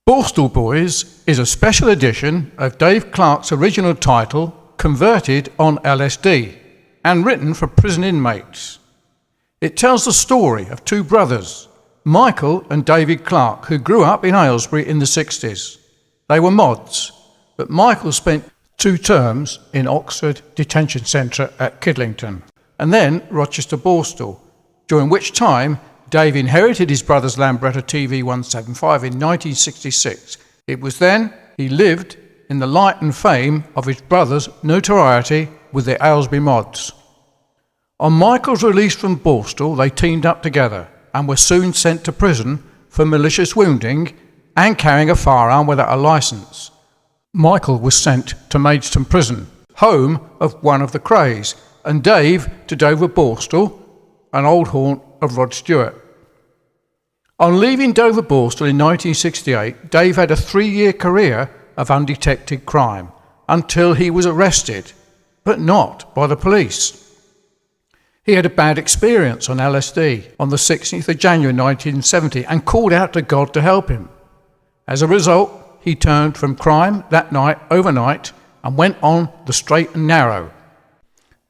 Borstal Boys is a special edition of Dave Clarke's original title, Converted on LSD, and written for prison inmates. It tells the story of two brothers, Michael and David Clarke, who grew up in Aylesbury in the 60s. They were mods, but Michael spent 2 terms in Oxford Detention Centre at Kidlington, and then Rochester Borstal, during which time Dave inherited his brother's Lambretta TV 175 in 1966. It was then he lived in the light and fame of his brother's notoriety with the Aylesbury mods. On Michael's release from Borstal, they teamed up together and were soon sent to prison for malicious wounding and carrying a firearm without a licence. Michael was sent to Maidstone Prison, home of one of the Crays, and Dave to Dover Borstal, an old haunt of Rod Stewart. On leaving Dover Borstal in 1968, Dave had a 3-year career of undetected crime until he was arrested, but not by the police. He had a bad experience on LSD on the 16th of January 1970 and called out to God to help him. As a result, he turned from crime that night overnight and went on the straight and narrow.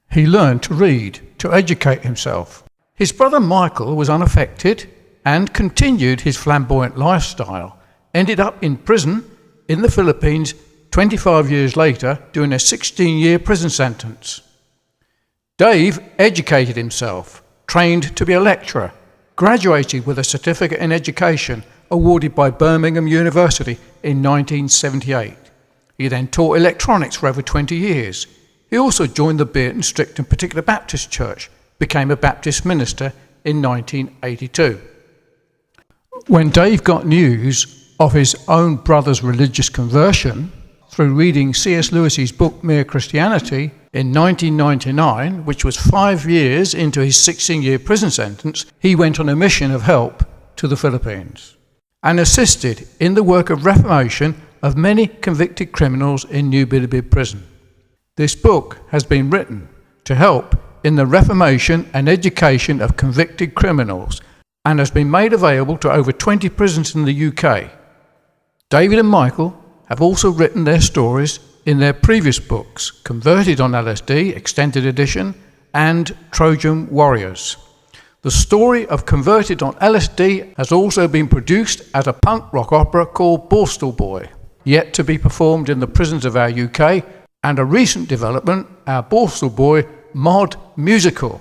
He learned to read, to educate himself. His brother Michael was unaffected and continued his flamboyant lifestyle, ended up in prison in the Philippines 25 years later doing a 16-year prison sentence. Dave educated himself, trained to be a lecturer, graduated with a certificate in education awarded by Birmingham University in 1978. He then taught electronics for over 20 years. He also joined the Bearton Stricton Particular Baptist Church, became a Baptist minister in 1982. When Dave got news of his own brother's religious conversion through reading C.S. Lewis's book Mere Christianity in 1999, which was 5 years into his 16-year prison sentence, he went on a mission of help to the Philippines and assisted in the work of reformation of many convicted criminals in New Bilibid prison. This book has been written to help in the reformation and education of convicted criminals and has been made available to over 20 prisons in the UK. David and Michael have also written their stories in their previous books, Converted on LSD, Extended Edition, and Trojan Warriors. The story of Converted on LSD has also been produced as a punk rock opera called Borstal Boy, yet to be performed in the prisons of our UK, and a recent development, our Borstal Boy mod musical.